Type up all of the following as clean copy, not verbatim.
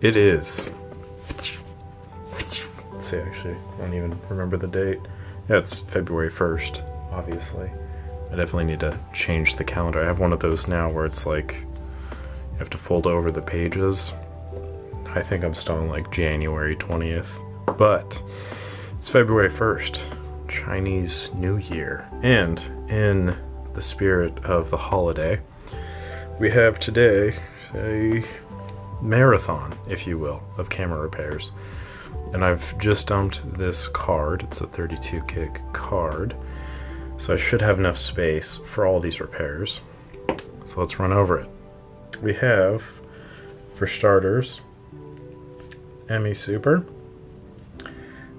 It is. Let's see, actually, I don't even remember the date. Yeah, it's February 1st, obviously. I definitely need to change the calendar. I have one of those now where it's like, you have to fold over the pages. I think I'm still on like January 20th, but it's February 1st, Chinese New Year. And in the spirit of the holiday, we have today a marathon, if you will, of camera repairs. And I've just dumped this card. It's a 32 gig card. So I should have enough space for all these repairs. So let's run over it. We have, for starters, ME Super.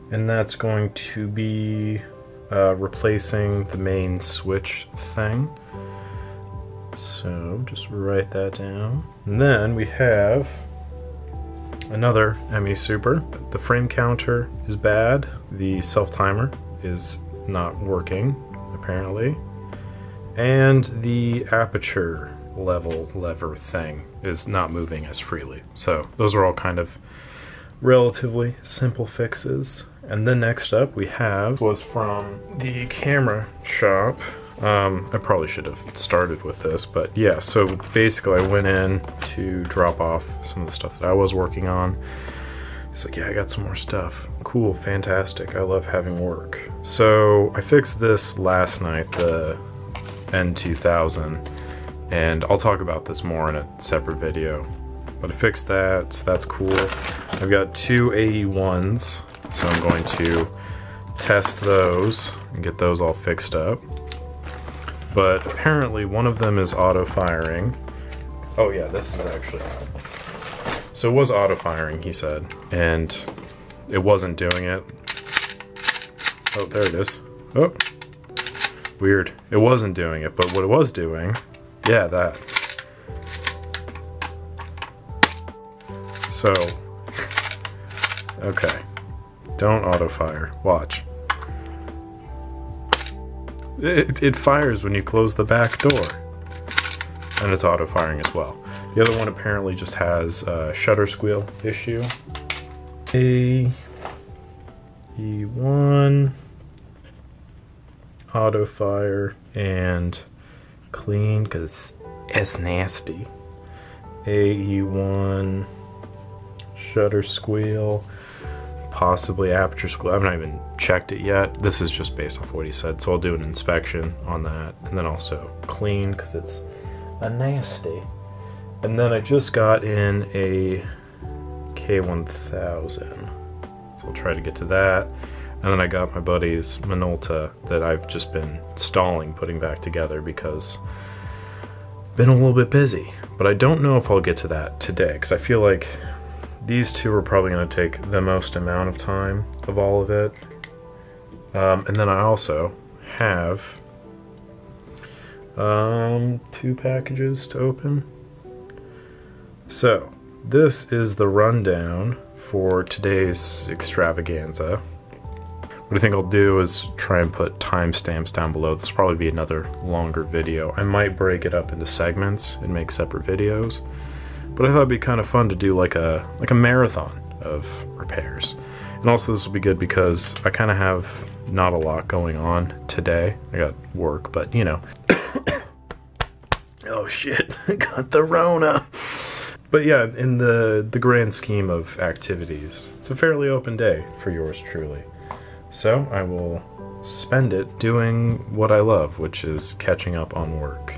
And that's going to be replacing the main switch thing. So just write that down. And then we have another ME Super. The frame counter is bad. The self-timer is not working, apparently. And the aperture level lever thing is not moving as freely. So those are all kind of relatively simple fixes. And then next up we have was from the camera shop. I probably should have started with this, but yeah, so basically I went in to drop off some of the stuff that I was working on. He's like, yeah, I got some more stuff. Cool, fantastic, I love having work. So I fixed this last night, the N2000, and I'll talk about this more in a separate video. But I fixed that, so that's cool. I've got two AE-1s, so I'm going to test those and get those all fixed up. But apparently one of them is auto-firing. Oh yeah, this is actually... So it was auto-firing, he said, and it wasn't doing it. Oh, there it is. Oh, weird. It wasn't doing it, but what it was doing, yeah, that. So, okay, don't auto-fire, watch. It fires when you close the back door, and it's auto-firing as well. The other one apparently just has a shutter squeal issue. AE-1, auto-fire, and clean, because it's nasty. AE-1, shutter squeal, possibly aperture squeal. I've not even checked it yet. This is just based off what he said, so I'll do an inspection on that, and then also clean because it's a nasty. And then I just got in a K1000, so I'll try to get to that. And then I got my buddy's Minolta that I've just been stalling putting back together because I've been a little bit busy. But I don't know if I'll get to that today because I feel like these two are probably going to take the most amount of time of all of it. And then I also have 2 packages to open. So this is the rundown for today's extravaganza. What I think I'll do is try and put timestamps down below. This will probably be another longer video. I might break it up into segments and make separate videos. But I thought it'd be kind of fun to do like a marathon of repairs. And also this will be good because I kind of have not a lot going on today. I got work, but you know. Oh shit, I got the Rona. But yeah, in the grand scheme of activities, it's a fairly open day for yours truly. So I will spend it doing what I love, which is catching up on work.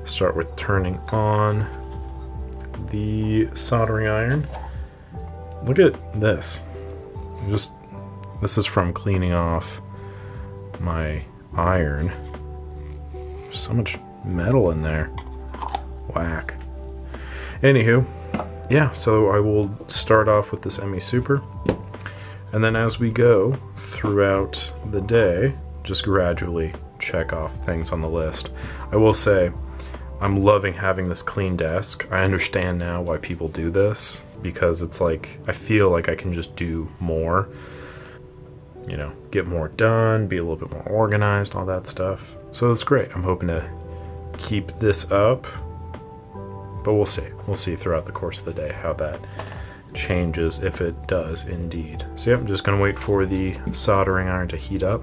Start with turning on the soldering iron. Look at this. This is from cleaning off my iron. There's so much metal in there. Whack. Anywho, yeah, so I will start off with this ME Super, and then as we go throughout the day, just gradually check off things on the list. I will say, I'm loving having this clean desk. I understand now why people do this, because it's like, I feel like I can just do more, you know, get more done, be a little bit more organized, all that stuff. So it's great. I'm hoping to keep this up, but we'll see. We'll see throughout the course of the day how that changes if it does indeed. So yeah, I'm just gonna wait for the soldering iron to heat up.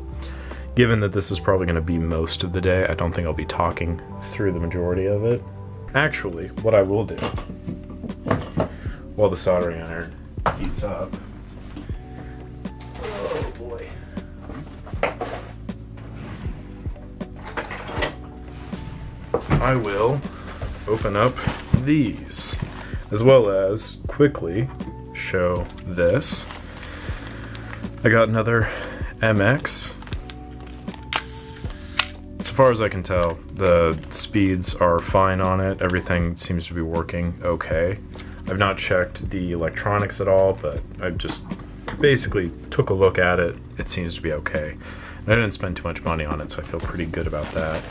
Given that this is probably gonna be most of the day, I don't think I'll be talking through the majority of it. Actually, what I will do while the soldering iron heats up, oh boy. I will open up these, as well as quickly show this. I got another MX. So far as I can tell, the speeds are fine on it. Everything seems to be working okay. I've not checked the electronics at all, but I just basically took a look at it. It seems to be okay. And I didn't spend too much money on it, so I feel pretty good about that.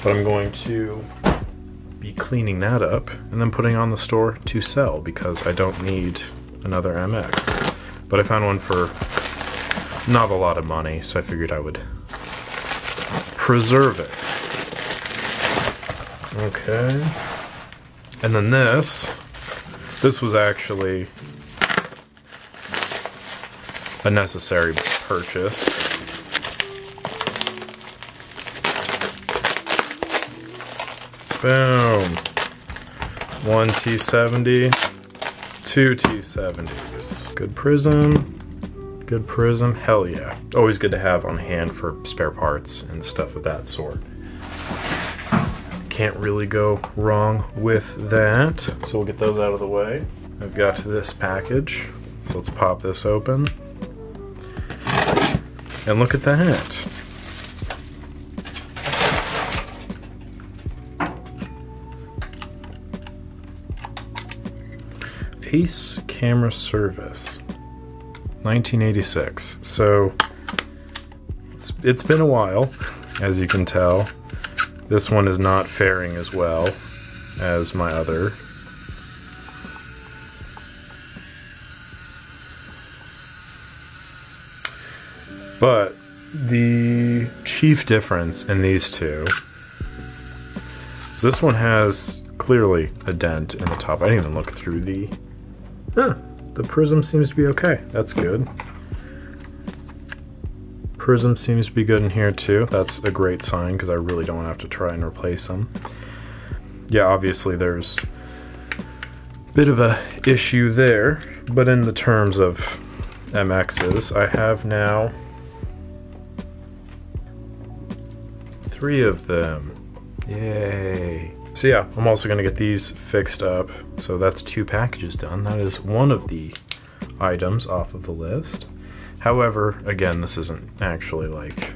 But I'm going to be cleaning that up and then putting on the store to sell because I don't need another MX. But I found one for not a lot of money, so I figured I would preserve it. Okay. And then this was actually a necessary purchase. Boom. 1 T70, 2 T70s. Good prism. Good prism. Hell yeah. Always good to have on hand for spare parts and stuff of that sort. Can't really go wrong with that. So we'll get those out of the way. I've got this package. So let's pop this open. And look at that. Ace Camera Service, 1986. So it's been a while, as you can tell. This one is not faring as well as my other. But the chief difference in these two is this one has clearly a dent in the top. I didn't even look through the... the prism seems to be okay. That's good. Prism seems to be good in here too. That's a great sign because I really don't have to try and replace them. Yeah, obviously there's a bit of a issue there, but in the terms of MXs, I have now 3 of them. Yay. So yeah, I'm also gonna get these fixed up. So that's 2 packages done. That is one of the items off of the list. However, again, this isn't actually like,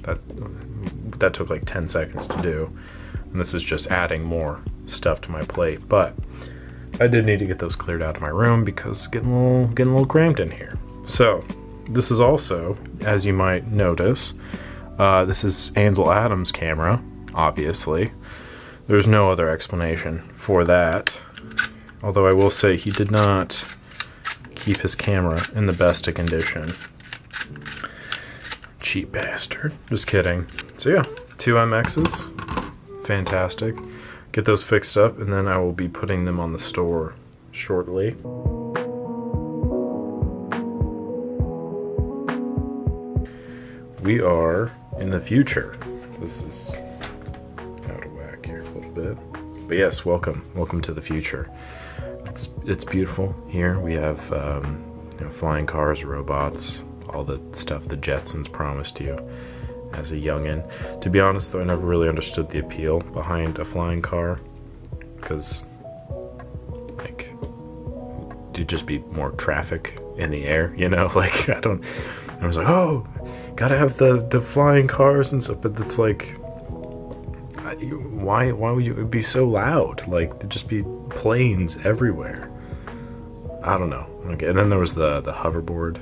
that took like 10 seconds to do. And this is just adding more stuff to my plate. But I did need to get those cleared out of my room because it's getting a little cramped in here. So this is also, as you might notice, this is Ansel Adams' camera, obviously. There's no other explanation for that. Although I will say he did not keep his camera in the best of condition. Cheap bastard. Just kidding. So yeah, 2 MXs. Fantastic. Get those fixed up and then I will be putting them on the store shortly. We are in the future. This is out of whack here a little bit. But yes, welcome to the future. It's beautiful here. We have you know, flying cars, robots, all the stuff the Jetsons promised you as a youngin'. To be honest though, I never really understood the appeal behind a flying car, because like it'd just be more traffic in the air, you know? Like I was like, oh, gotta have the flying cars and stuff, but it's like, why would you be so loud? Like there'd just be planes everywhere. I don't know. Okay, and then there was the hoverboard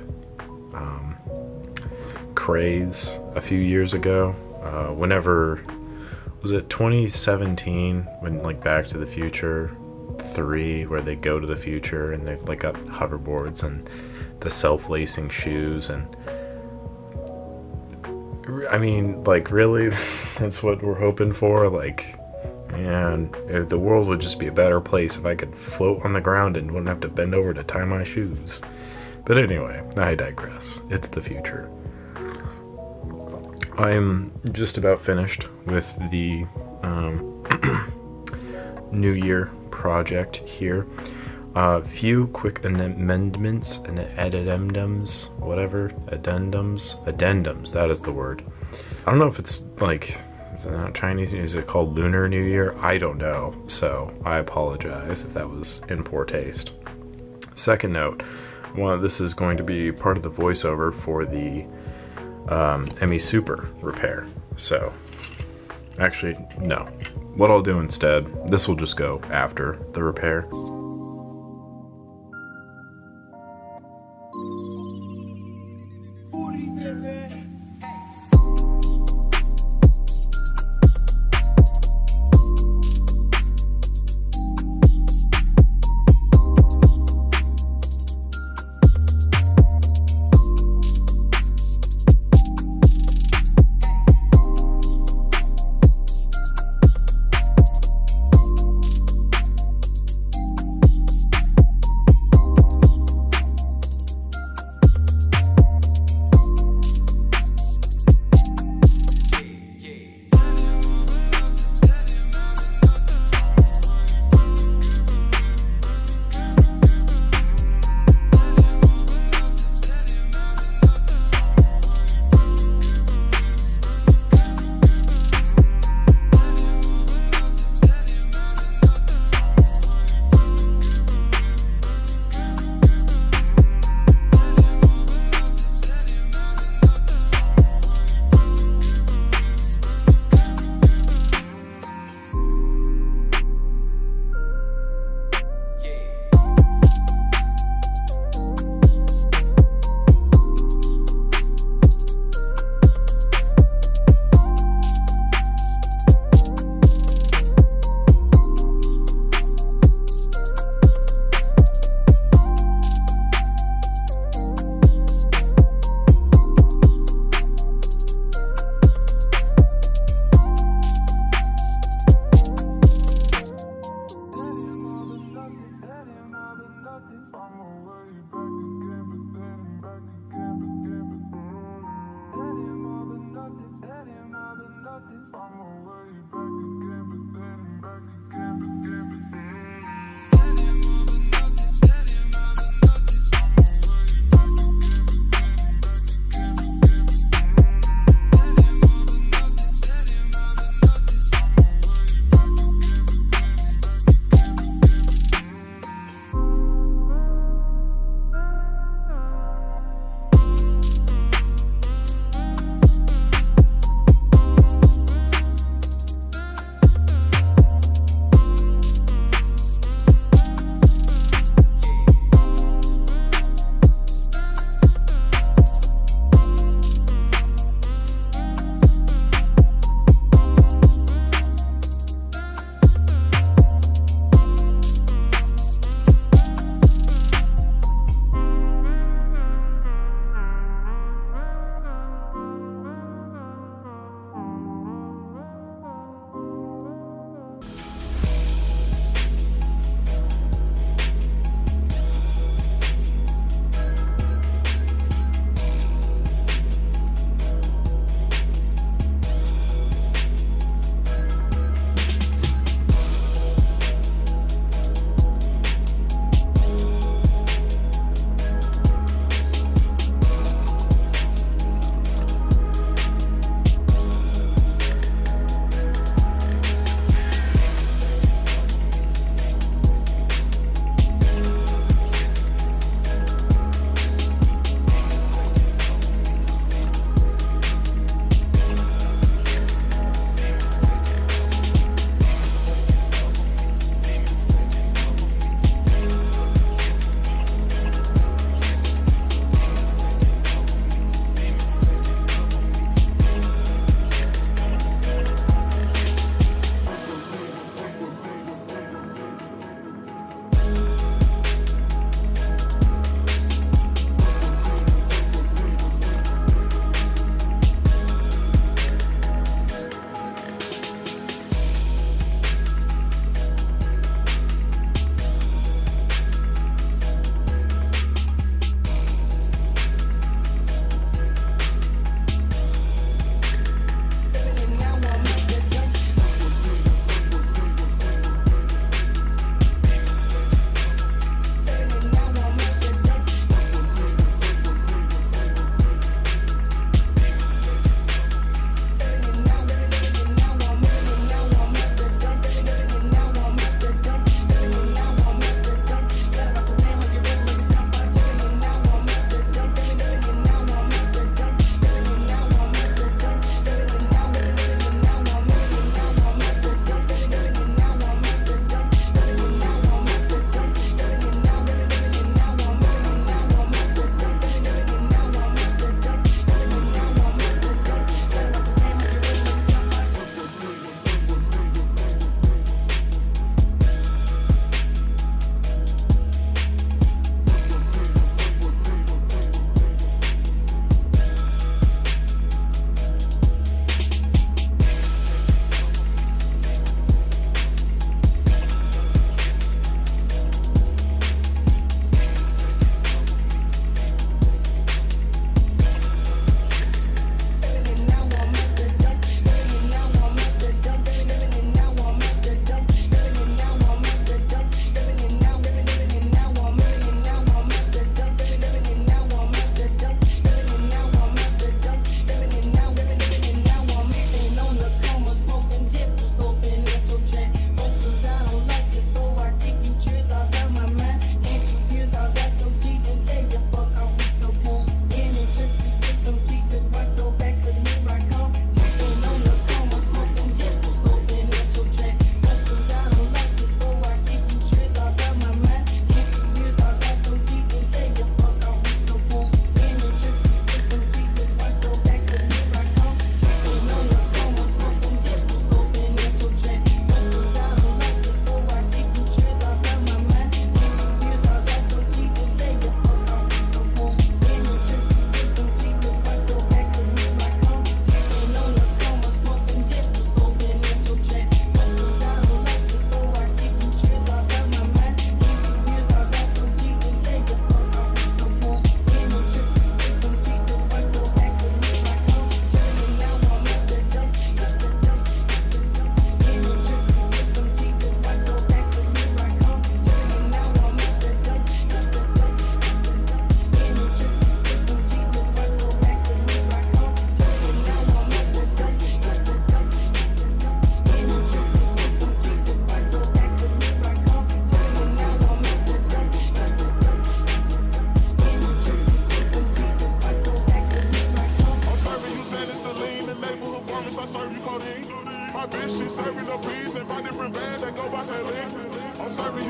craze a few years ago. Whenever was it 2017 when like Back to the Future 3, where they go to the future and they like got hoverboards and the self-lacing shoes, and I mean, like, really? That's what we're hoping for? Like, And the world would just be a better place if I could float on the ground and wouldn't have to bend over to tie my shoes. But anyway, I digress. It's the future. I'm just about finished with the New Year project here. Few quick amendments and addendums, addendums, that is the word. I don't know if it's like, is it not Chinese? Is it called Lunar New Year? I don't know, so I apologize if that was in poor taste. Second note, this is going to be part of the voiceover for the ME Super repair. So, actually, no. What I'll do instead, this will just go after the repair.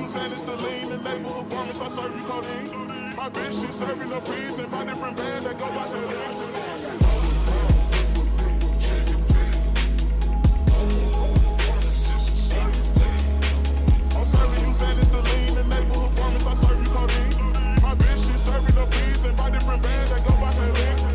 you saying it's the lean, the neighborhood promise I serve you codeine. My bitch, she serving the peas and my different band that go by Celeste. I'm serving you saying it's the lean, the neighborhood promise I serve you codeine. My bitch, she serving the peas and my different band that go by Celeste.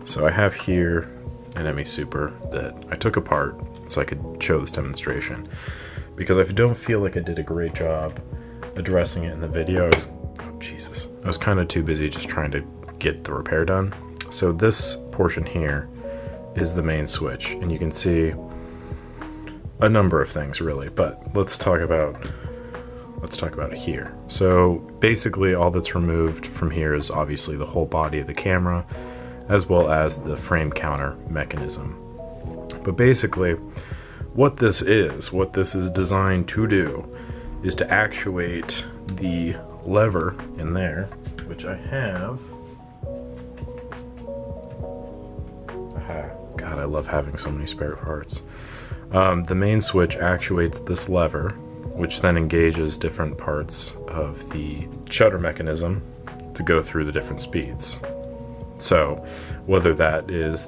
So I have here an ME Super that I took apart so I could show this demonstration, because I don't feel like I did a great job addressing it in the video. I was kind of too busy just trying to get the repair done. So this portion here is the main switch, and you can see a number of things really, but let's talk about it here. So basically all that's removed from here is obviously the whole body of the camera, as well as the frame counter mechanism. But basically what this is designed to do is to actuate the lever in there, which I have. God, I love having so many spare parts. The main switch actuates this lever, which then engages different parts of the shutter mechanism to go through the different speeds. So whether that is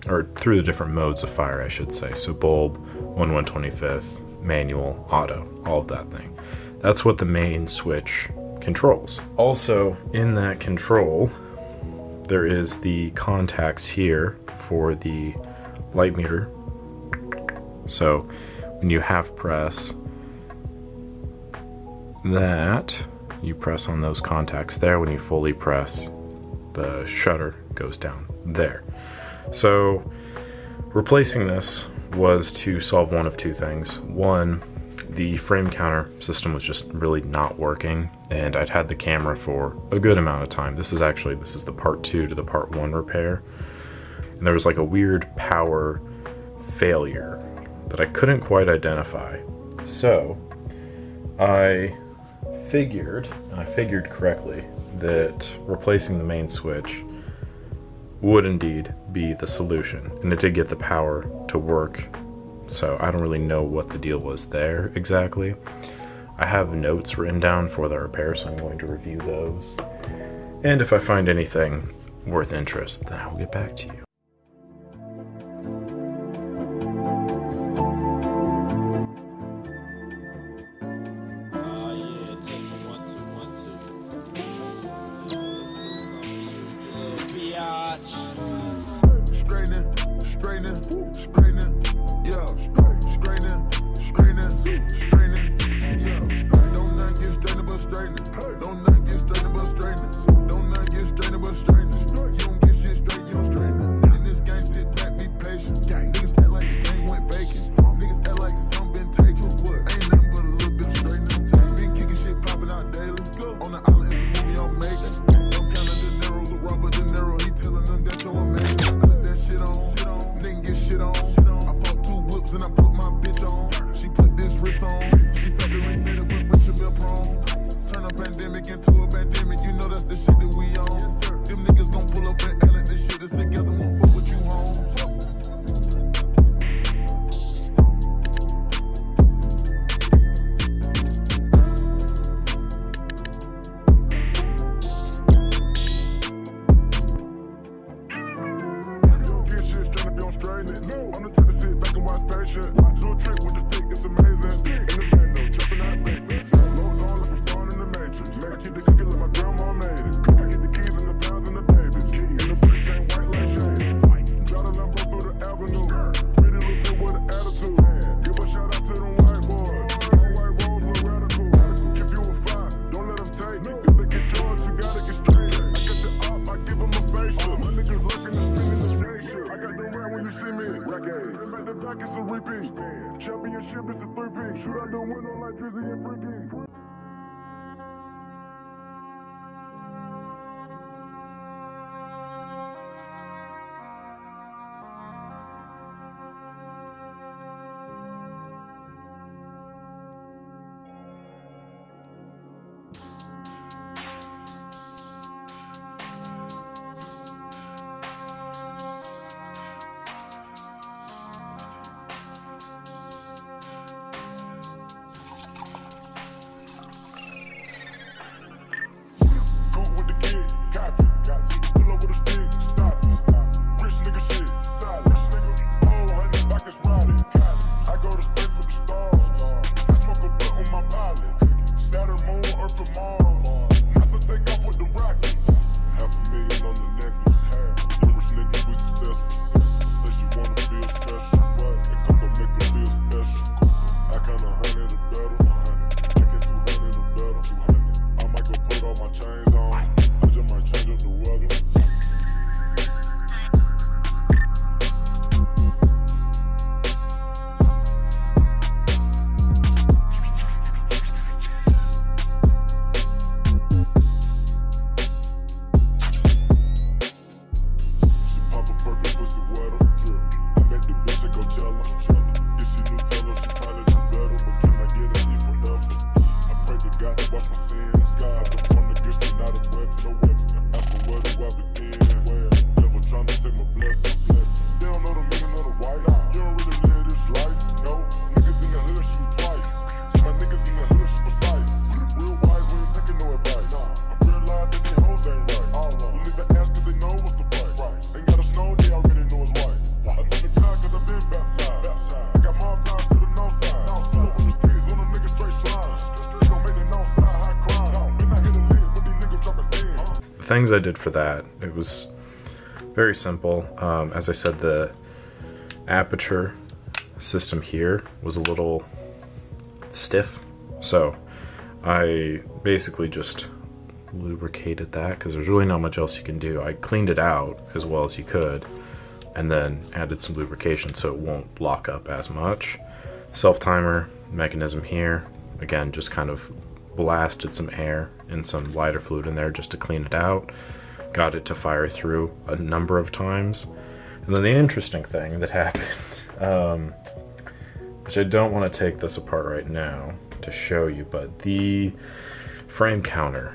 or through the different modes of fire, I should say. So bulb, 1/125th, manual, auto, all of that thing. That's what the main switch controls. Also in that control, there is the contacts here for the light meter. So when you half press that, you press on those contacts there. When you fully press, the shutter goes down there. So replacing this was to solve one of two things. One, the frame counter system was just really not working, and I'd had the camera for a good amount of time. This is the part 2 to the part 1 repair, and there was like a weird power failure that I couldn't quite identify. So I figured, and I figured correctly, that replacing the main switch would indeed be the solution, and it did get the power to work. So I don't really know what the deal was there exactly. I have notes written down for the repair, so I'm going to review those, and if I find anything worth interest, then I will get back to you. Don't not get straightened but straighteners. You don't get shit straight, you don't straighten it. Drizzy and Freaky. Things I did for that, it was very simple. As I said, the aperture system here was a little stiff, so I basically just lubricated that because there's really not much else you can do. I cleaned it out as well as you could and then added some lubrication so it won't lock up as much. Self-timer mechanism here, again, just kind of blasted some air and some lighter fluid in there just to clean it out. Got it to fire through a number of times. And then the interesting thing that happened, which I don't want to take this apart right now to show you, but the frame counter.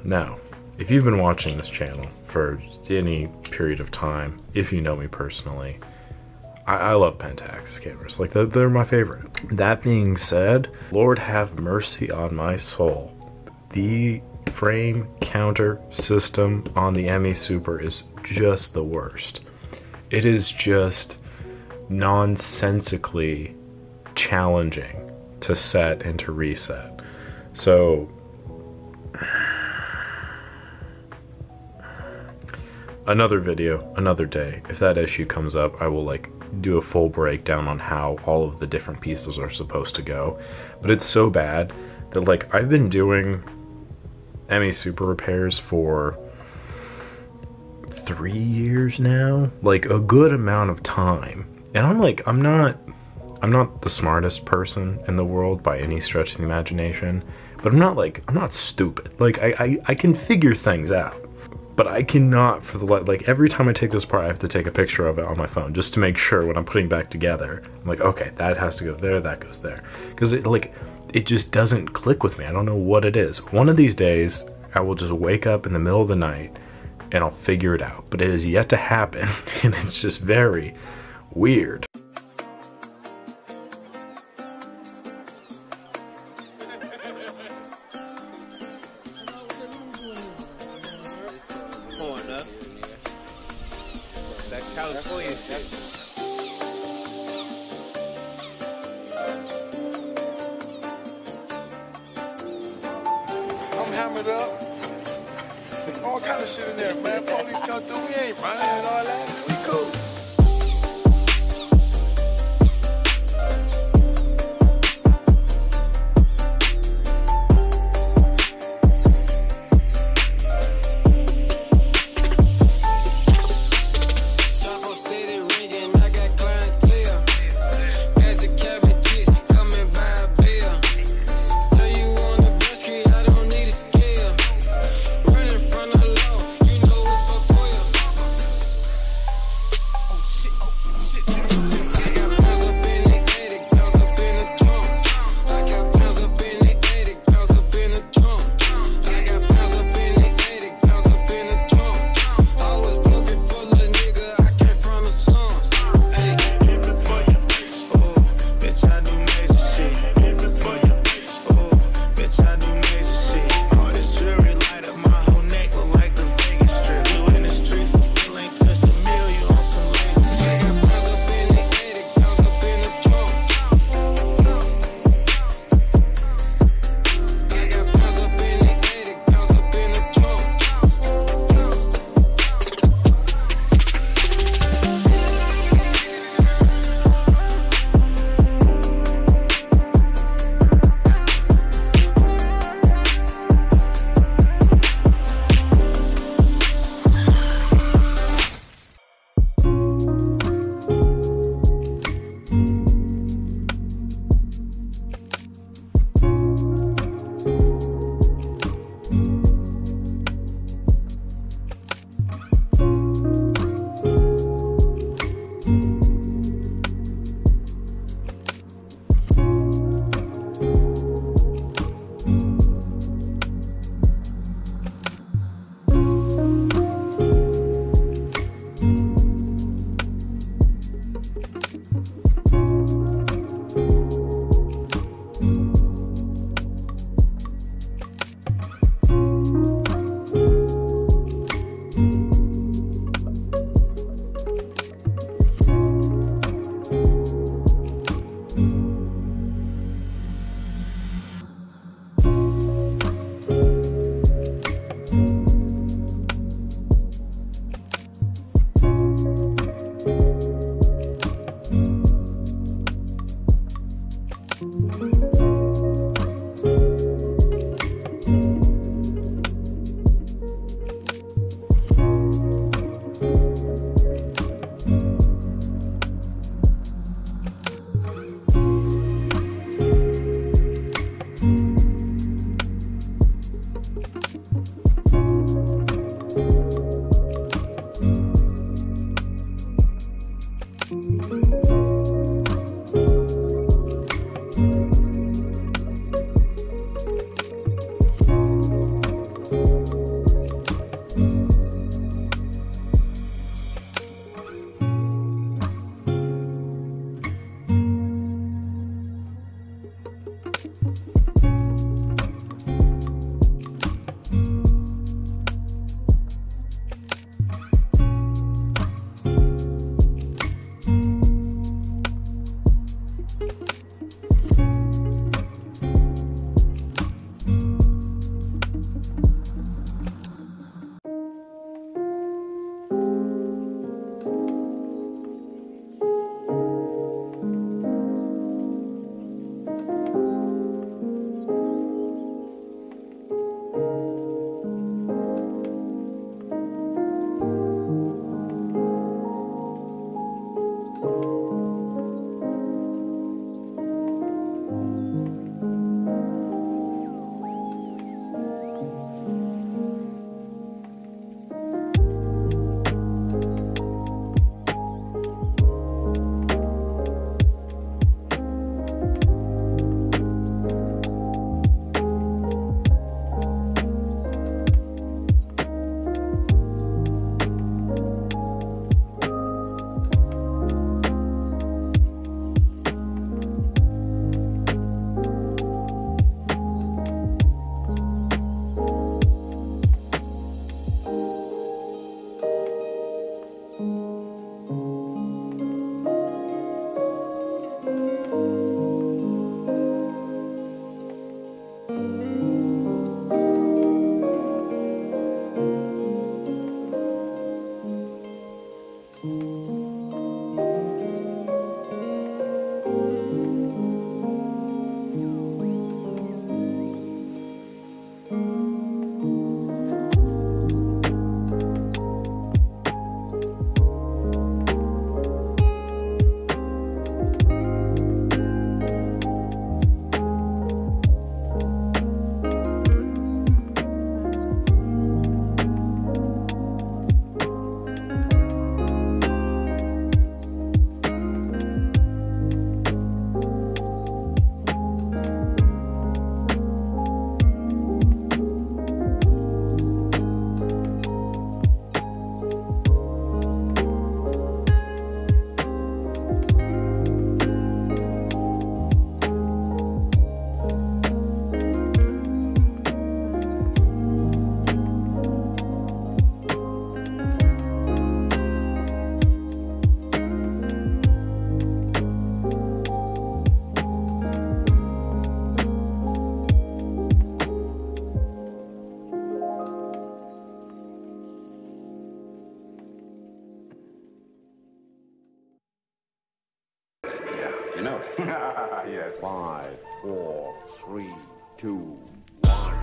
Now, if you've been watching this channel for any period of time, if you know me personally, I love Pentax cameras. Like, they're my favorite. That being said, Lord have mercy on my soul. The frame counter system on the ME Super is just the worst. It is just nonsensically challenging to set and to reset. So another video, another day. If that issue comes up, I will like do a full breakdown on how all of the different pieces are supposed to go. But it's so bad that like I've been doing ME Super repairs for 3 years now, like a good amount of time. And I'm not the smartest person in the world by any stretch of the imagination, but I'm not stupid. Like I can figure things out. But I cannot, for the like every time I take this apart, I have to take a picture of it on my phone just to make sure when I'm putting back together, I'm like, okay, that has to go there, that goes there, because it just doesn't click with me. I don't know what it is. One of these days, I will just wake up in the middle of the night and I'll figure it out. But it is yet to happen, and it's just very weird. Hammered up. All kind of shit in there, man. Police come through, we ain't running and all that. We cool. You know it. Yes. 5, 4, 3, 2, 1.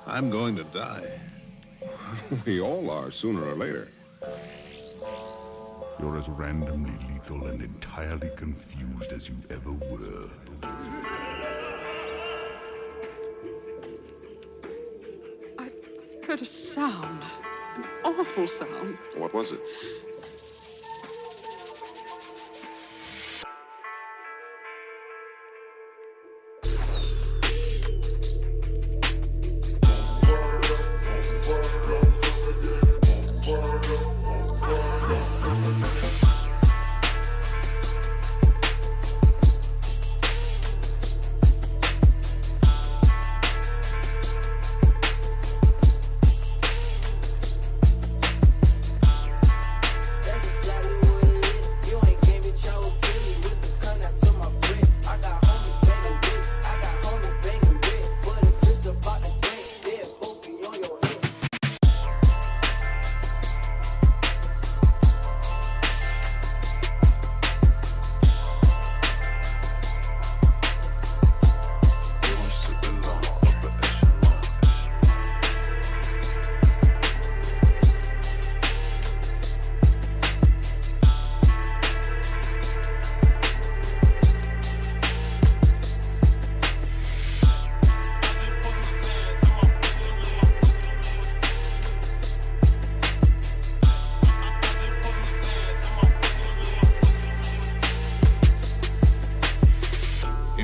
I'm going to die. We all are, sooner or later. You're as randomly lethal and entirely confused as you ever were. I heard a sound. An awful sound. What was it?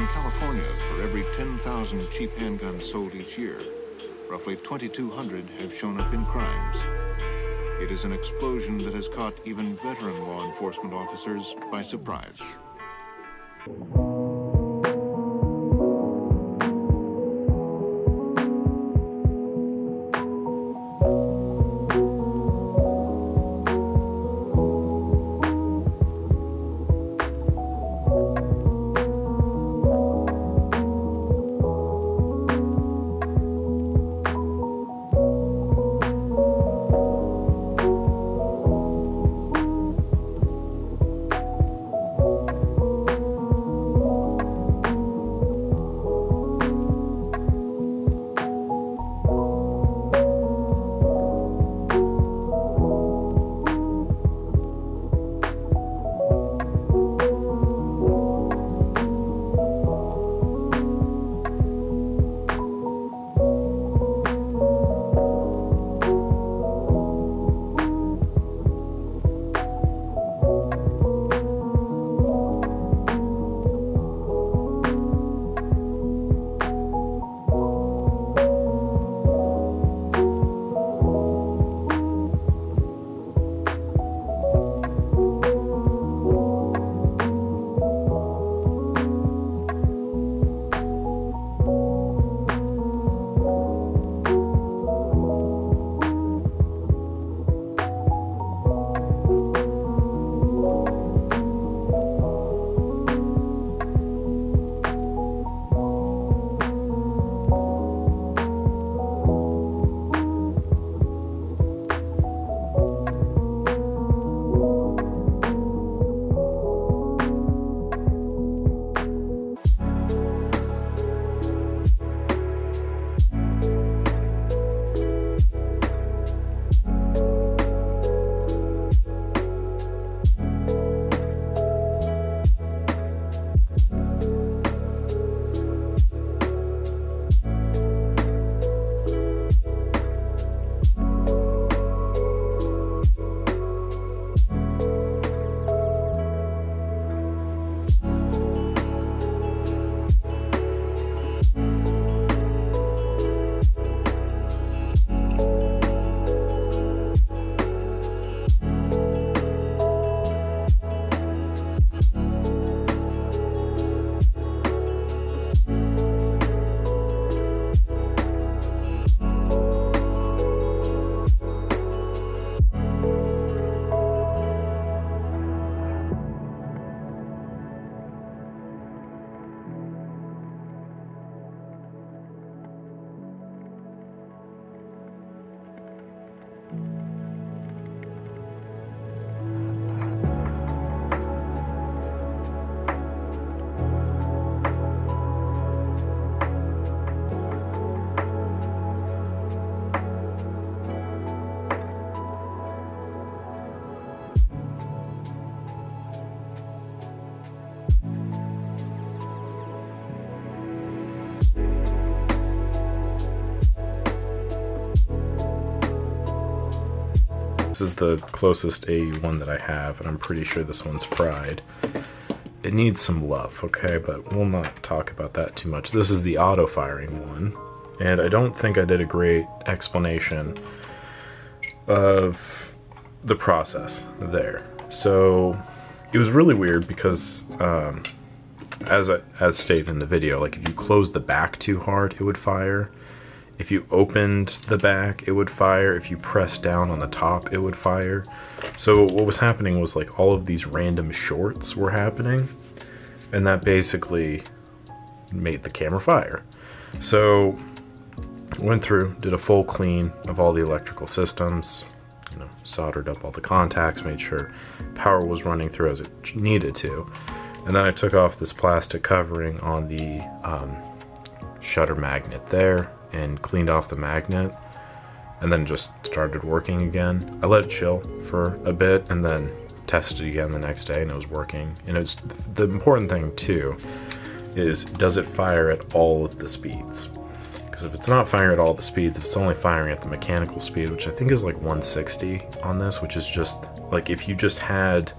In California, for every 10,000 cheap handguns sold each year, roughly 2,200 have shown up in crimes. It is an explosion that has caught even veteran law enforcement officers by surprise. This is the closest AE-1 that I have, and I'm pretty sure this one's fried. It needs some love, okay, but we'll not talk about that too much. This is the auto-firing one, and I don't think I did a great explanation of the process there. So it was really weird because as stated in the video, like if you close the back too hard, it would fire. If you opened the back, it would fire. If you pressed down on the top, it would fire. So what was happening was like all of these random shorts were happening, and that basically made the camera fire. So went through, did a full clean of all the electrical systems, you know, soldered up all the contacts, made sure power was running through as it needed to. And then I took off this plastic covering on the shutter magnet there and cleaned off the magnet, and then just started working again. I let it chill for a bit and then tested it again the next day, and it was working. And it's the important thing too is, does it fire at all of the speeds? Because if it's not firing at all the speeds, if it's only firing at the mechanical speed, which I think is like 160 on this, which is just like if you just had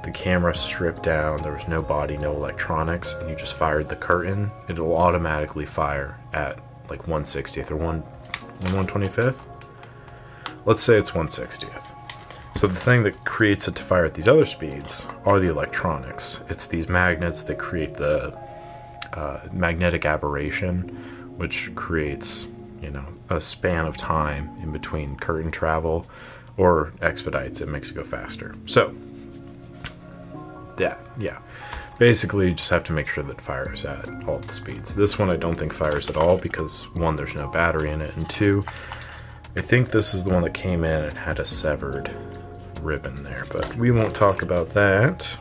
the camera stripped down, there was no body, no electronics, and you just fired the curtain, it'll automatically fire at like 1/60th or 1/125th. Let's say it's 1/60th. So the thing that creates it to fire at these other speeds are the electronics. It's these magnets that create the magnetic aberration, which creates, you know, a span of time in between curtain travel, or expedites it, makes it go faster. So yeah, basically you just have to make sure that it fires at all the speeds. This one I don't think fires at all because one, there's no battery in it, and two, I think this is the one that came in and had a severed ribbon there, but we won't talk about that.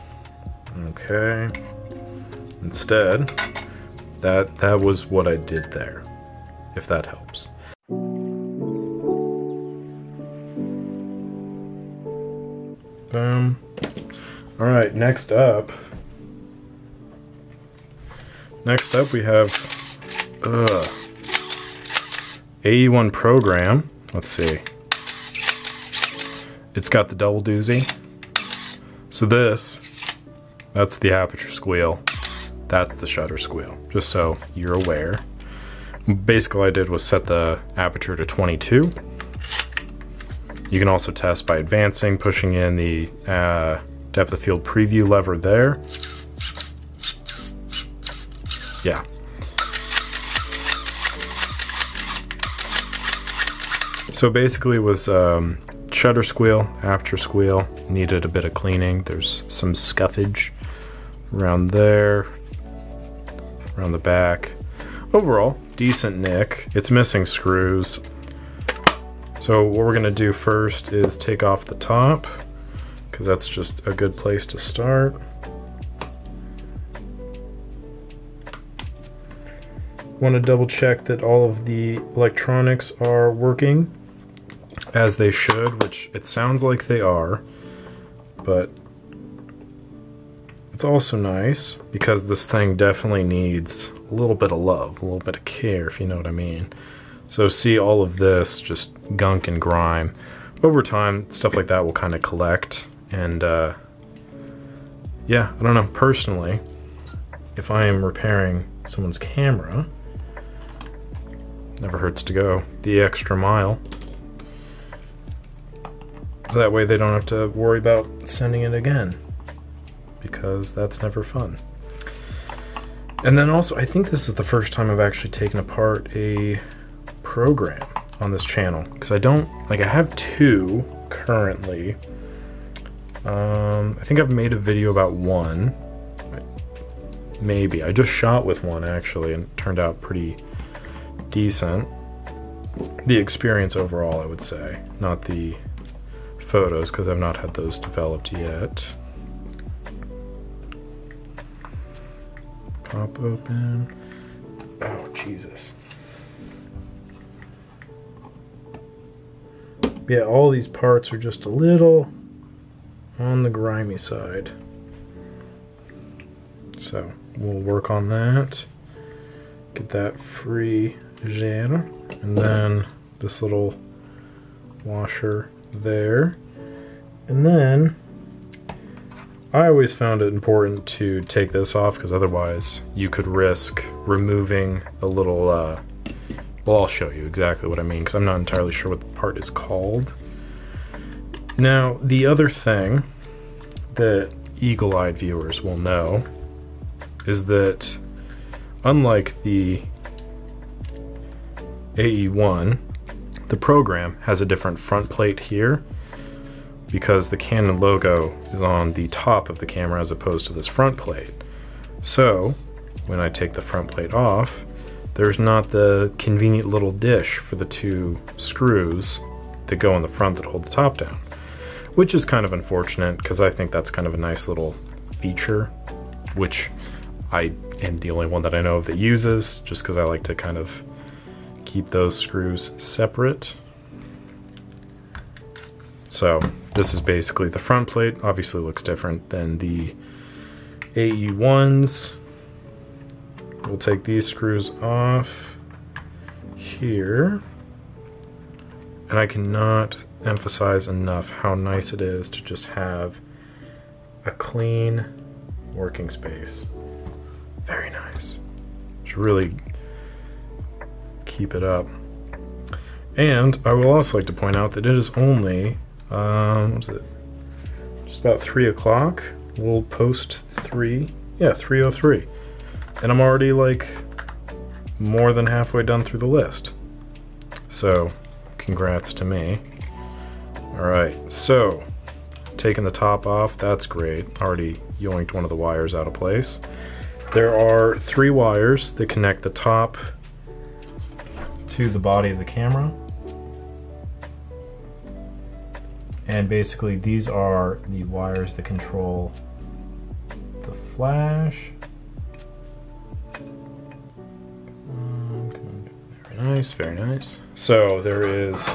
Okay, instead, that was what I did there, if that helps. Boom. All right, next up we have AE-1 program. Let's see. It's got the double doozy. So that's the aperture squeal. That's the shutter squeal, just so you're aware. Basically, all I did was set the aperture to 22. You can also test by advancing, pushing in the depth of field preview lever there. Yeah. So basically it was shutter squeal, aperture squeal, needed a bit of cleaning. There's some scuffage around there, around the back. Overall, decent nick. It's missing screws. So what we're gonna do first is take off the top, because that's just a good place to start. Want to double check that all of the electronics are working as they should, which it sounds like they are, but it's also nice because this thing definitely needs a little bit of love, a little bit of care, if you know what I mean. So see all of this just gunk and grime. Over time, stuff like that will kind of collect, and yeah, I don't know, personally, if I am repairing someone's camera, never hurts to go the extra mile. So that way they don't have to worry about sending it again, because that's never fun. And then also, I think this is the first time I've actually taken apart a program on this channel, because I don't, like, I have two currently. I think I've made a video about one, maybe. I just shot with one actually, and it turned out pretty decent. The experience overall, I would say, not the photos, because I've not had those developed yet. Pop open. Oh, Jesus. Yeah, all these parts are just a little on the grimy side. So we'll work on that. Get that free gel. And then this little washer there. And then I always found it important to take this off, because otherwise you could risk removing the little, well, I'll show you exactly what I mean, because I'm not entirely sure what the part is called. Now, the other thing that eagle-eyed viewers will know is that unlike the AE-1, the program has a different front plate here, because the Canon logo is on the top of the camera as opposed to this front plate. So when I take the front plate off, there's not the convenient little dish for the two screws that go in the front that hold the top down, which is kind of unfortunate, because I think that's kind of a nice little feature, which I am the only one that I know of that uses, just because I like to kind of keep those screws separate. So this is basically the front plate. Obviously looks different than the AE-1s. We'll take these screws off here, and I cannot emphasize enough how nice it is to just have a clean working space. Very nice. Should really keep it up. And I will also like to point out that it is only, what is it? Just about 3 o'clock. We'll post 3:03. And I'm already like more than halfway done through the list. So, congrats to me. Alright, so, taking the top off, that's great. Already yoinked one of the wires out of place. There are 3 wires that connect the top to the body of the camera. And basically these are the wires that control the flash. Very nice, very nice. So there is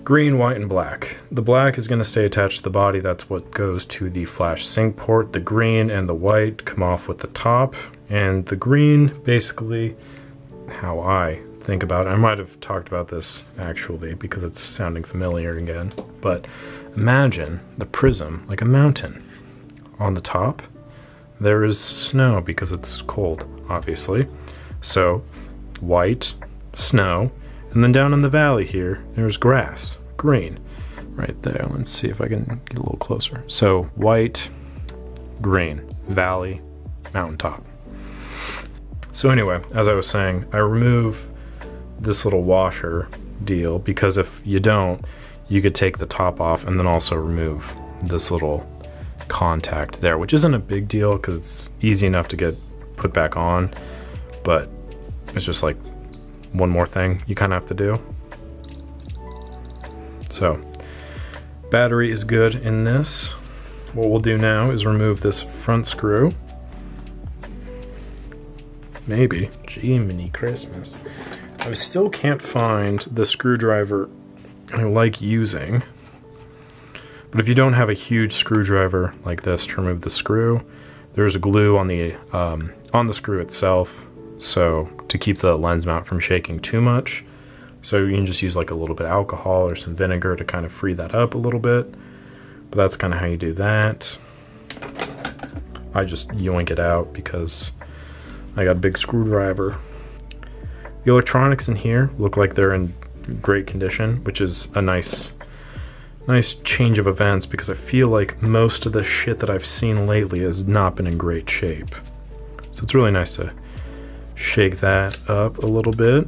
green, white, and black. The black is going to stay attached to the body. That's what goes to the flash sync port. The green and the white come off with the top. And the green, basically, how I think about it. I might have talked about this actually because it's sounding familiar again. But imagine the prism like a mountain. On the top, there is snow because it's cold, obviously. So, white, snow. And then down in the valley here, there's grass, green, right there. Let's see if I can get a little closer. So white, green, valley, mountaintop. So anyway, as I was saying, I remove this little washer deal because if you don't, you could take the top off and then also remove this little contact there, which isn't a big deal because it's easy enough to get put back on, but it's just like one more thing you kind of have to do. So, battery is good in this. What we'll do now is remove this front screw. Maybe. Jiminy Christmas. I still can't find the screwdriver I like using. But if you don't have a huge screwdriver like this to remove the screw, there's glue on the screw itself. So to keep the lens mount from shaking too much. So you can just use like a little bit of alcohol or some vinegar to kind of free that up a little bit. But that's kind of how you do that. I just yoink it out because I got a big screwdriver. The electronics in here look like they're in great condition, which is a nice change of events because I feel like most of the shit that I've seen lately has not been in great shape. So it's really nice to shake that up a little bit.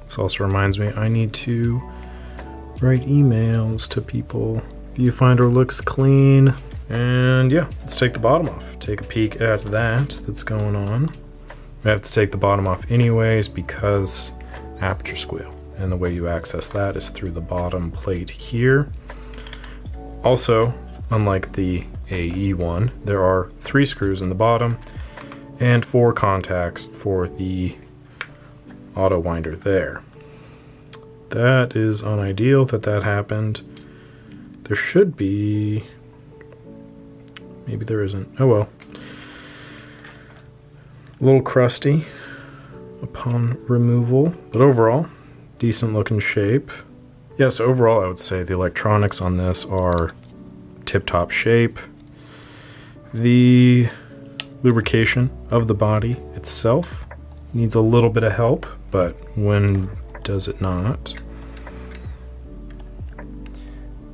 This also reminds me I need to write emails to people. Viewfinder looks clean. And yeah, let's take the bottom off. Take a peek at that's going on. I have to take the bottom off anyways because aperture squeal. And the way you access that is through the bottom plate here. Also, unlike the AE-1, there are 3 screws in the bottom and 4 contacts for the auto winder there. That is unideal that happened. There should be, maybe there isn't. Oh well. A little crusty upon removal, but overall, decent looking shape. Yeah, so overall I would say the electronics on this are tip-top shape. The lubrication of the body itself needs a little bit of help, but when does it not?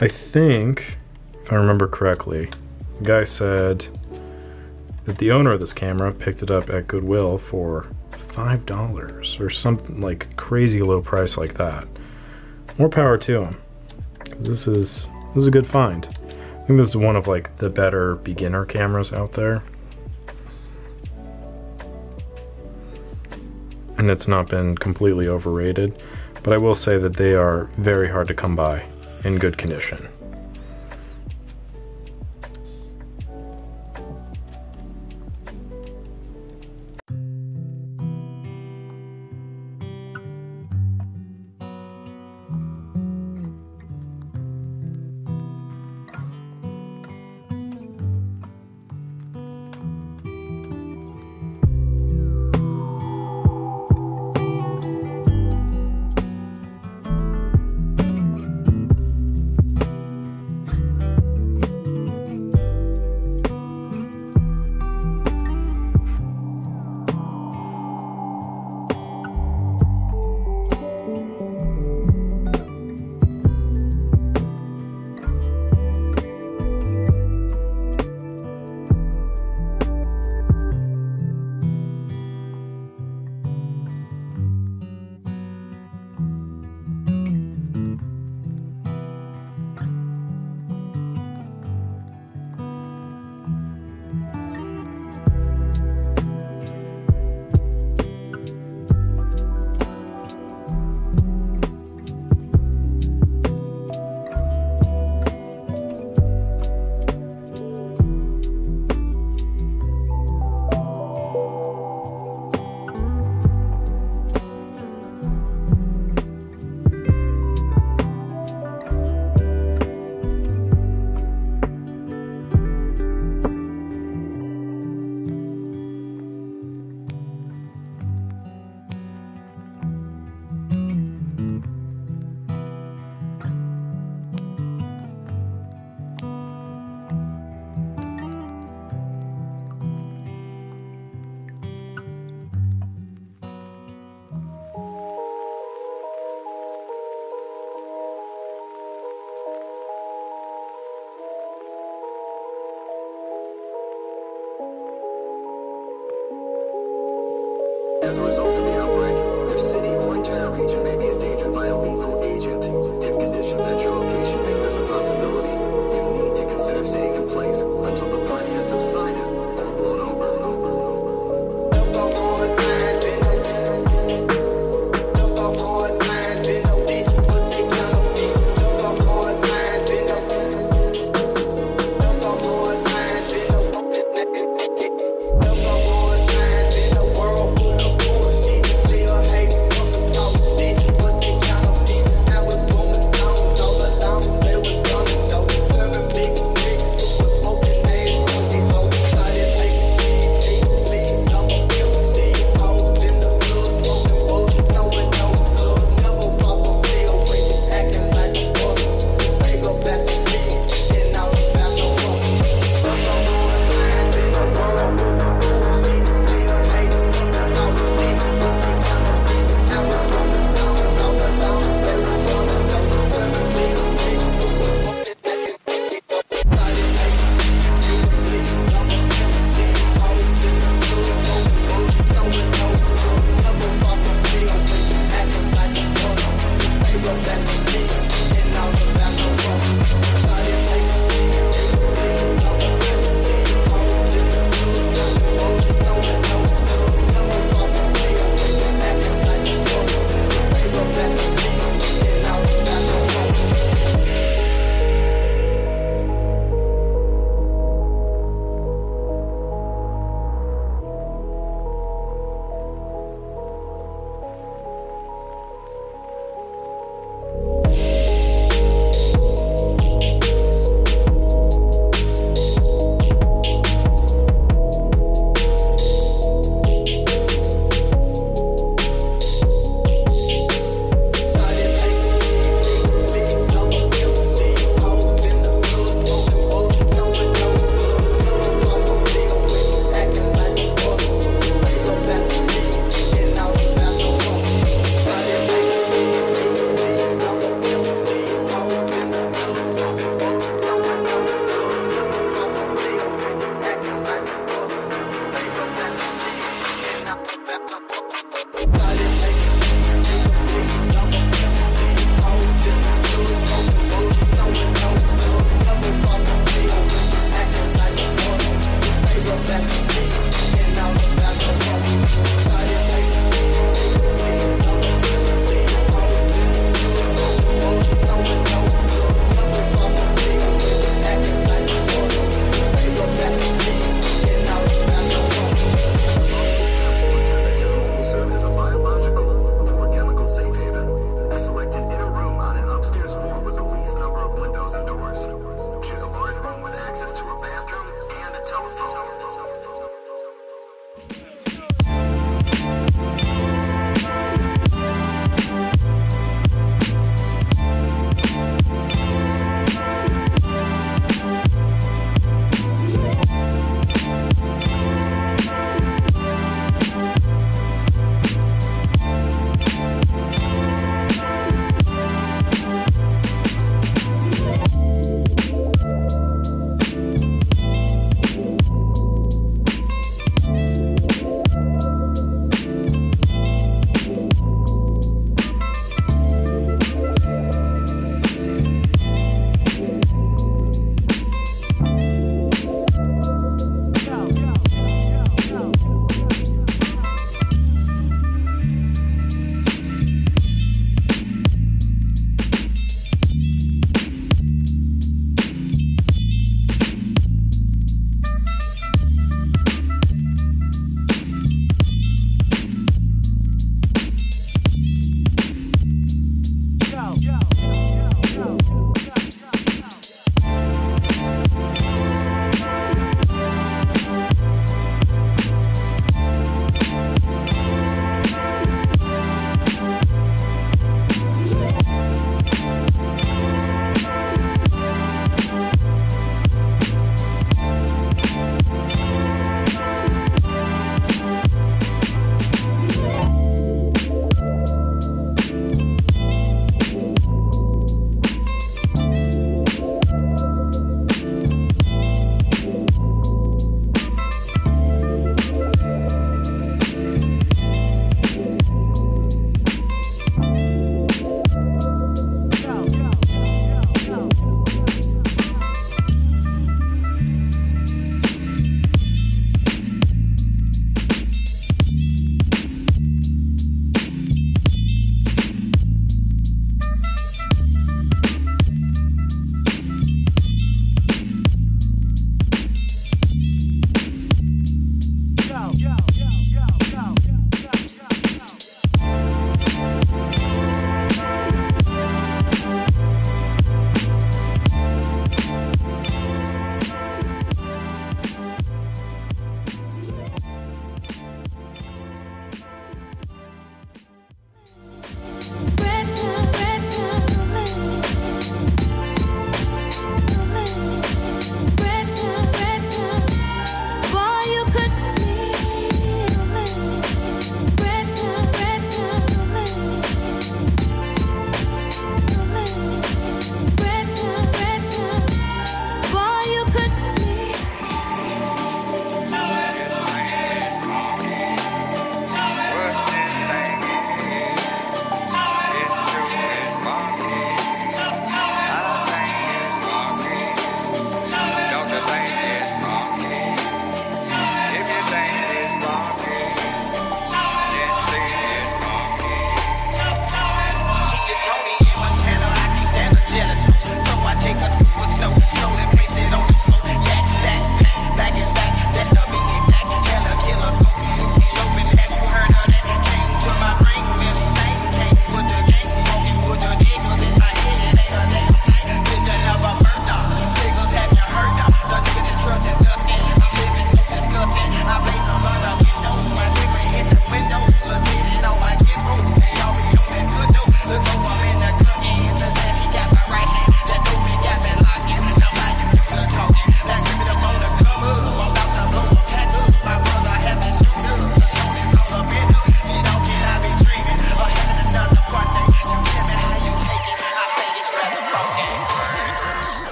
I think, if I remember correctly, the guy said that the owner of this camera picked it up at Goodwill for $5 or something like crazy low price like that. More power to him. This is a good find. I think this is one of like the better beginner cameras out there. And it's not been completely overrated, but I will say that they are very hard to come by in good condition.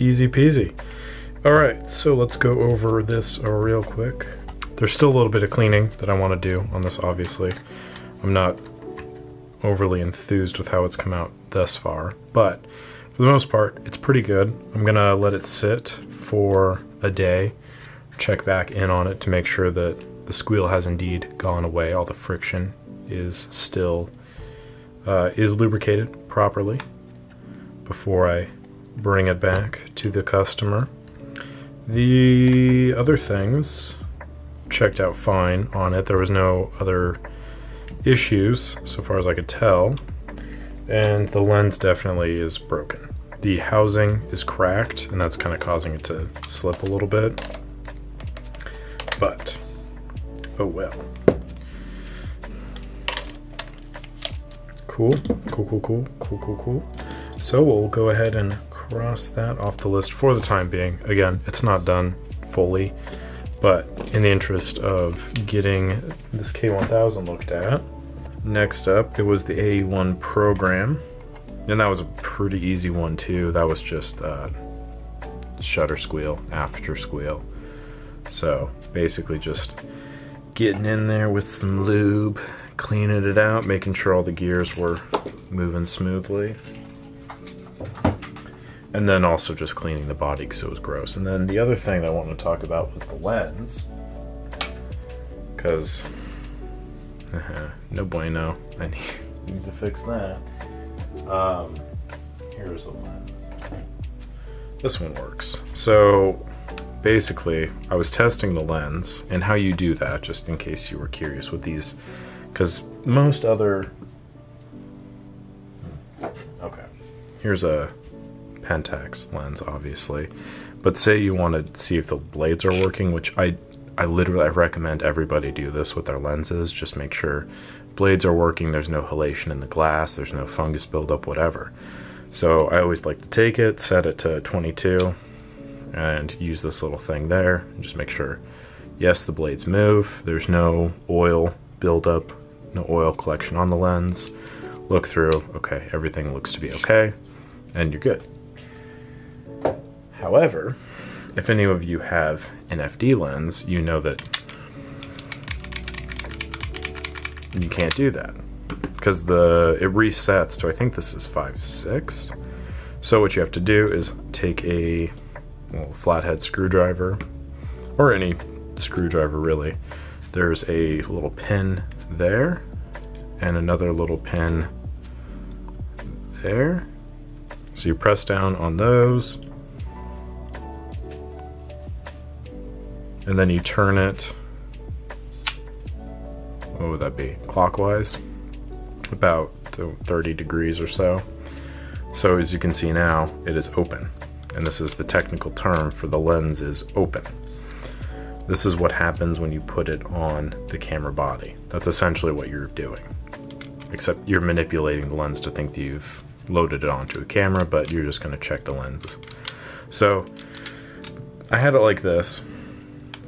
Easy peasy. Alright, so let's go over this real quick. There's still a little bit of cleaning that I want to do on this, obviously. I'm not overly enthused with how it's come out thus far, but for the most part, it's pretty good. I'm gonna let it sit for a day, check back in on it to make sure that the squeal has indeed gone away. All the friction is still is lubricated properly before I bring it back to the customer. The other things checked out fine on it. There was no other issues so far as I could tell, and the lens definitely is broken. The housing is cracked, and that's kind of causing it to slip a little bit, but oh well. Cool. So we'll go ahead and cross that off the list for the time being. Again, it's not done fully, but in the interest of getting this K1000 looked at. Next up, it was the AE-1 program, and that was a pretty easy one too. That was just shutter squeal, aperture squeal. So basically just getting in there with some lube, cleaning it out, making sure all the gears were moving smoothly. And then also just cleaning the body because it was gross. And then the other thing that I wanted to talk about was the lens. Because, no bueno, I need to fix that. Here's the lens. This one works. So basically, I was testing the lens, and how you do that, just in case you were curious with these, because most other... Okay, here's a Pentax lens, obviously, but say you want to see if the blades are working, which I literally recommend everybody do this with their lenses. Just make sure blades are working, there's no halation in the glass, there's no fungus buildup, whatever. So I always like to take it, set it to 22, and use this little thing there, and just make sure, yes, the blades move, there's no oil buildup, no oil collection on the lens. Look through, okay, everything looks to be okay, and you're good. However, if any of you have an FD lens, you know that you can't do that because it resets to, I think this is 5/6. So what you have to do is take a little flathead screwdriver, or any screwdriver really. There's a little pin there and another little pin there. So you press down on those, and then you turn it, what would that be, clockwise, about 30 degrees or so. So as you can see now, it is open, and this is the technical term for the lens is open. This is what happens when you put it on the camera body. That's essentially what you're doing, except you're manipulating the lens to think that you've loaded it onto a camera, but you're just going to check the lenses. So I had it like this,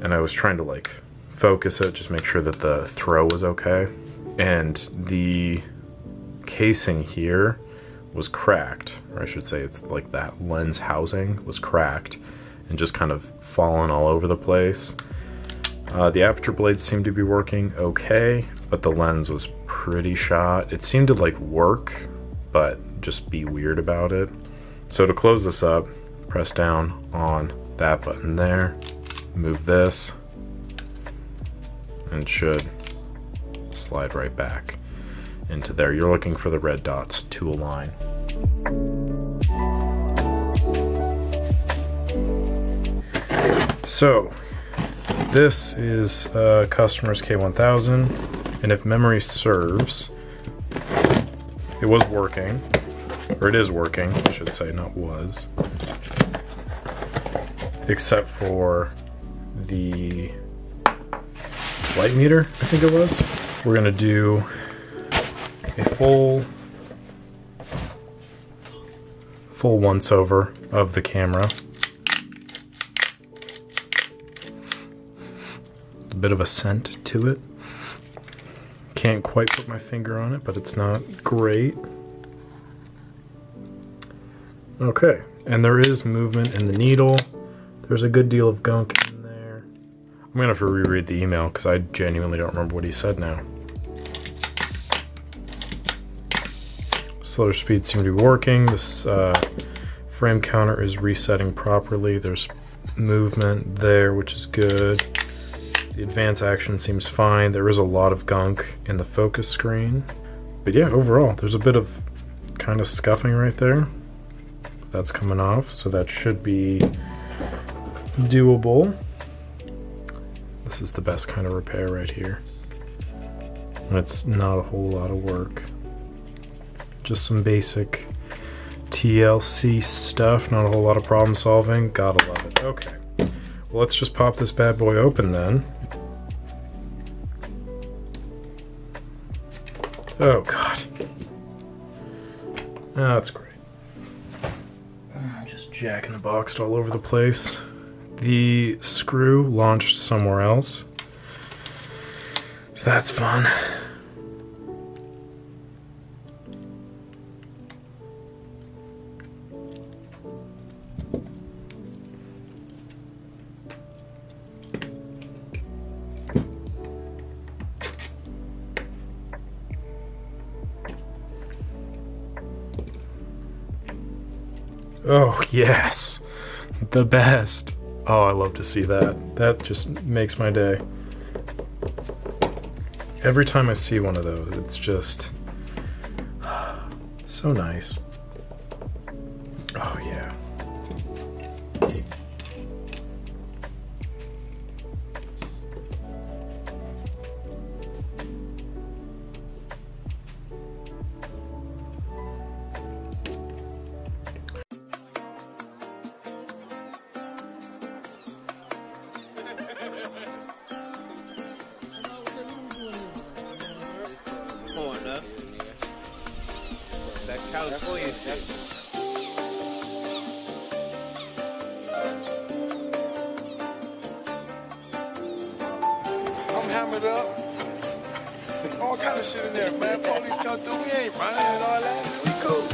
and I was trying to like focus it, just make sure that the throw was okay, and the casing here was cracked, or I should say it's like that lens housing was cracked and just kind of fallen all over the place. The aperture blades seemed to be working okay, but the lens was pretty shot. It seemed to like work, but just be weird about it. So to close this up, press down on that button there, move this, and it should slide right back into there. You're looking for the red dots to align. So this is customer's K1000, and if memory serves, it was working, or it is working, I should say, not was, except for the light meter, I think it was. We're gonna do a full once over of the camera. A bit of a scent to it. Can't quite put my finger on it, but it's not great. Okay, And there is movement in the needle. There's a good deal of gunk in there. I'm gonna have to reread the email because I genuinely don't remember what he said now. Slower speeds seem to be working. This frame counter is resetting properly. There's movement there, which is good. The advance action seems fine. There is a lot of gunk in the focus screen. But yeah, overall, there's a bit of kind of scuffing right there. That's coming off, so that should be doable. This is the best kind of repair right here. And it's not a whole lot of work. Just some basic TLC stuff, not a whole lot of problem solving. Gotta love it. Okay, well, let's just pop this bad boy open then. Oh god. Oh, that's great. Just jacking the box all over the place. The screw launched somewhere else, so that's fun. Oh, yes. The best. Oh, I love to see that. That just makes my day. Every time I see one of those, it's just so nice. Oh, yeah. California shit. I'm hammered up. All kind of shit in there, man. Police come through, we ain't running and all that. We cool.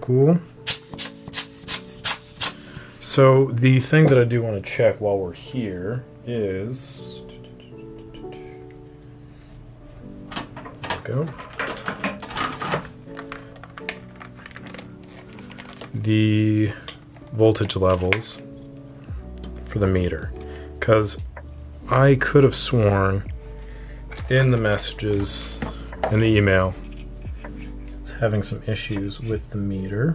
Cool. So the thing that I do want to check while we're here is, there we go, the voltage levels for the meter, because I could have sworn in the messages in the email having some issues with the meter.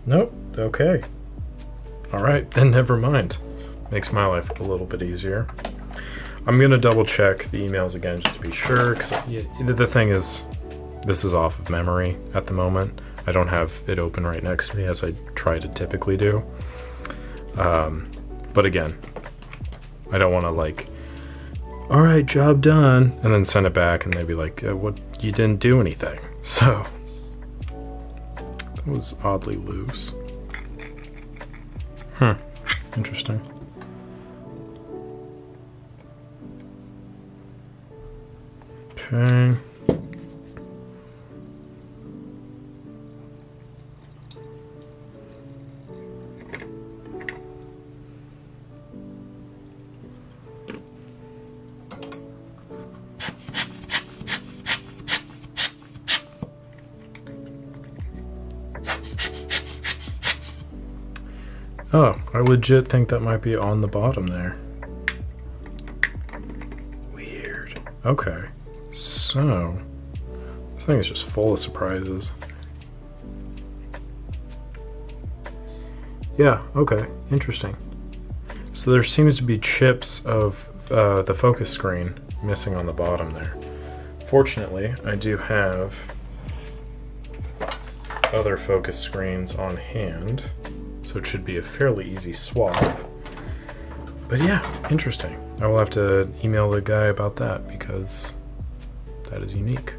Nope. Okay. Alright, then never mind. Makes my life a little bit easier. I'm gonna double check the emails again just to be sure, because the thing is, this is off of memory at the moment. I don't have it open right next to me as I try to typically do. But again, I don't want to like, alright, job done, and then send it back and they'd be like, what, you didn't do anything. So, that was oddly loose. Interesting. Okay. Oh, I legit think that might be on the bottom there. Weird. Okay. So, this thing is just full of surprises. Yeah, okay. Interesting. So there seems to be chips of the focus screen missing on the bottom there. Fortunately, I do have other focus screens on hand, so it should be a fairly easy swap. But yeah, interesting. I will have to email the guy about that because that is unique.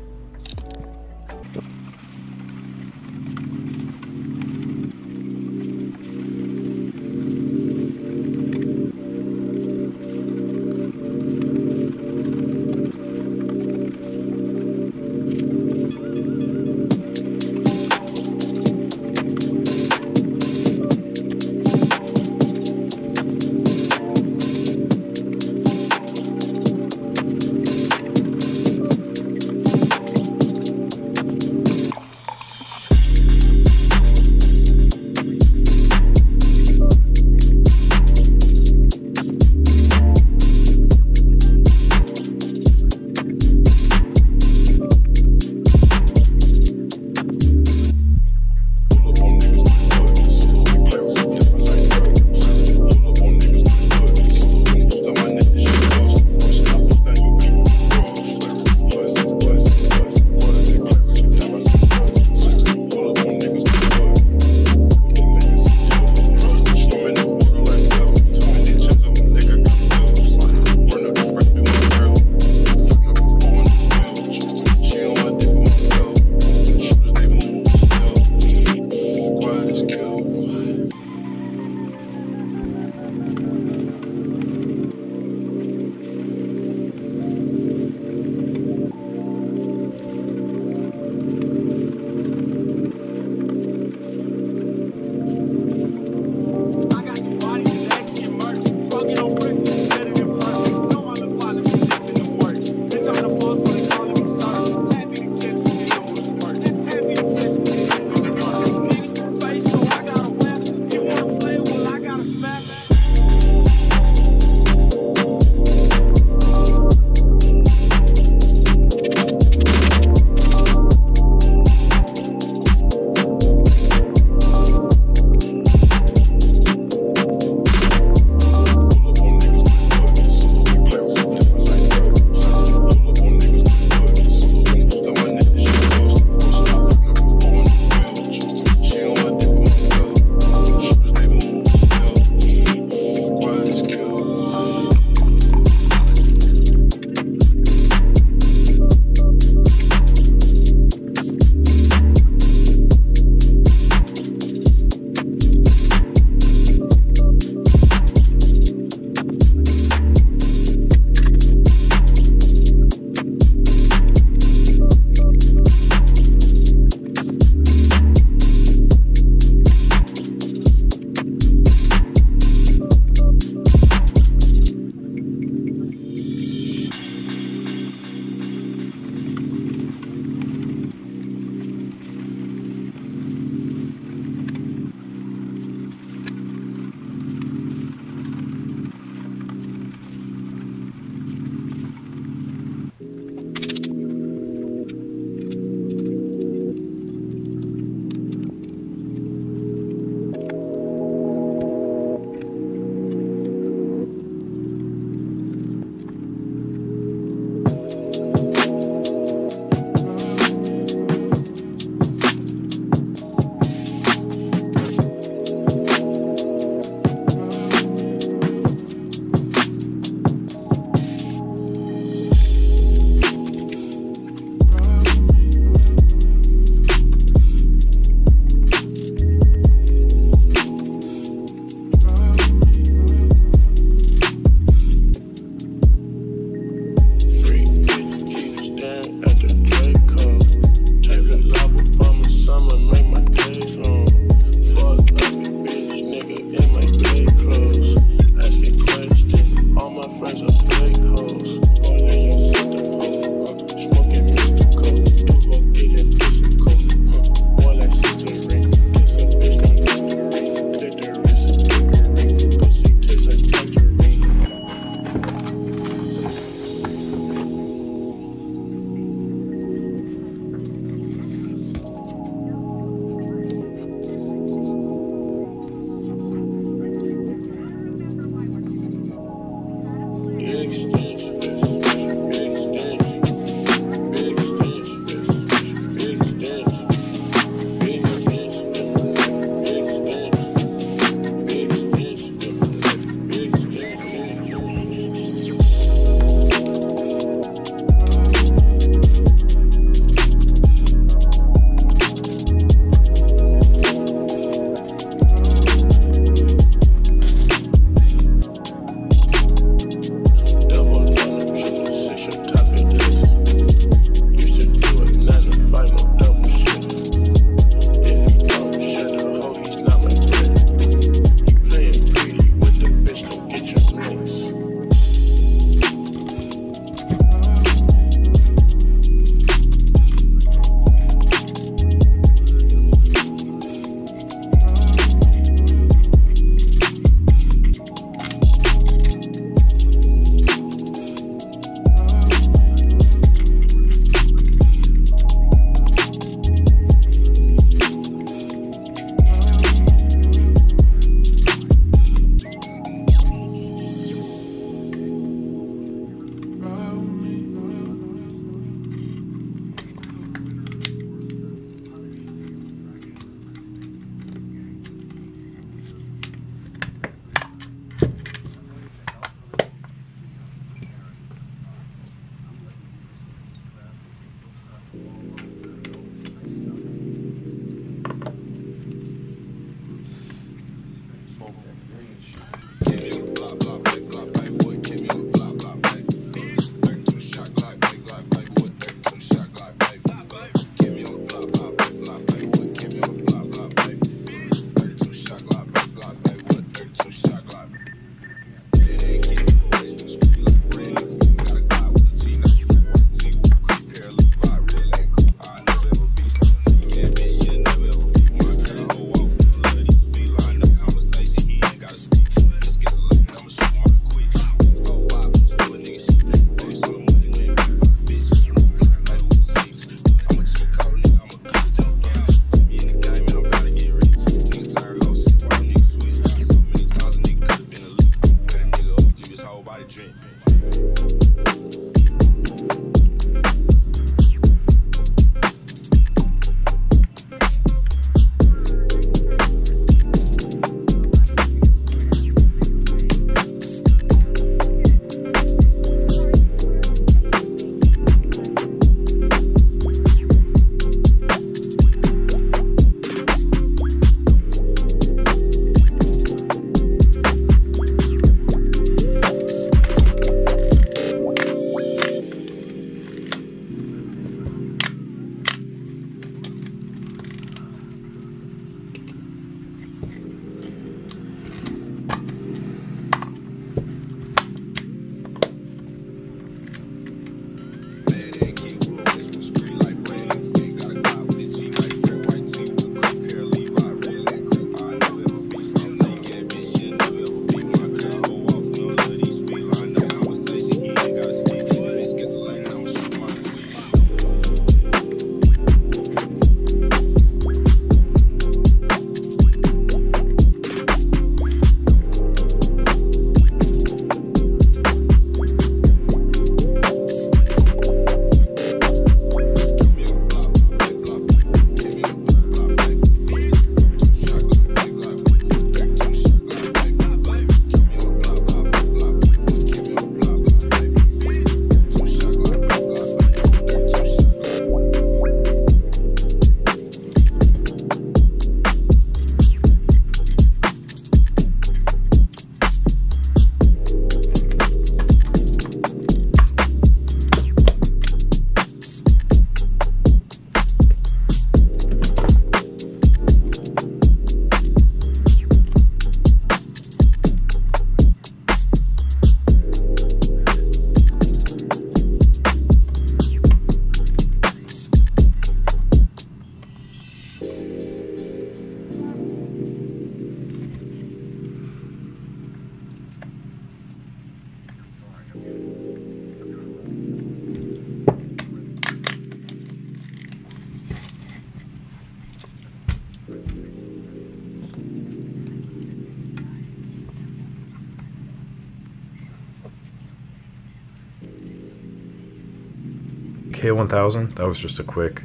K1000, that was just a quick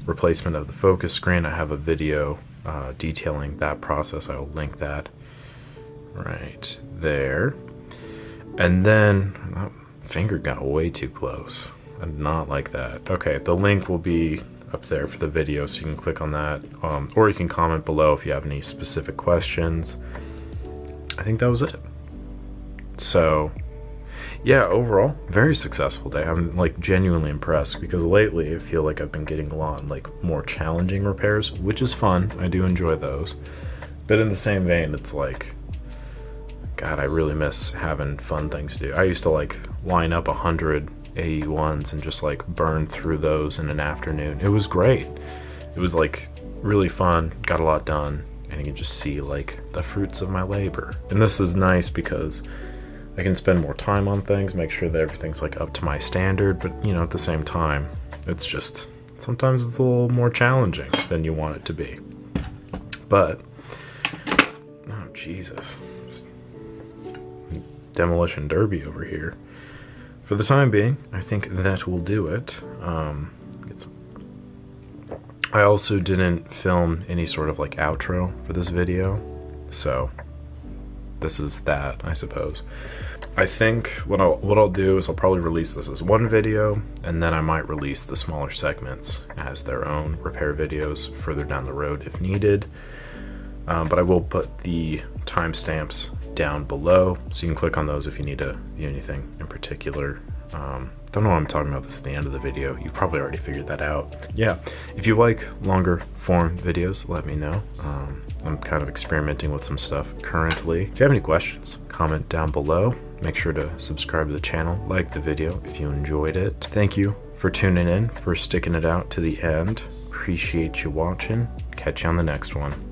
replacement of the focus screen. I have a video detailing that process. I will link that right there. And then, oh, finger got way too close. I did not like that. Okay, the link will be up there for the video, so you can click on that, or you can comment below if you have any specific questions. I think that was it. So yeah, overall, very successful day. I'm like genuinely impressed because lately I feel like I've been getting a lot like more challenging repairs, which is fun. I do enjoy those. But in the same vein, it's like, God, I really miss having fun things to do. I used to like line up 100 AE-1s and just like burn through those in an afternoon. It was great. It was like really fun, got a lot done, and you can just see like the fruits of my labor. And this is nice because I can spend more time on things, make sure that everything's like up to my standard, but you know, at the same time, it's just, sometimes it's a little more challenging than you want it to be. But, oh Jesus, demolition derby over here. For the time being, I think that will do it. I also didn't film any sort of like outro for this video, so this is that, I suppose. I think what I'll do is I'll probably release this as one video, and then I might release the smaller segments as their own repair videos further down the road if needed. But I will put the timestamps down below, so you can click on those if you need to view anything in particular. Don't know why I'm talking about this at the end of the video. You've probably already figured that out. Yeah, if you like longer form videos, let me know. I'm kind of experimenting with some stuff currently. If you have any questions, comment down below. Make sure to subscribe to the channel, like the video if you enjoyed it. Thank you for tuning in, for sticking it out to the end. Appreciate you watching. Catch you on the next one.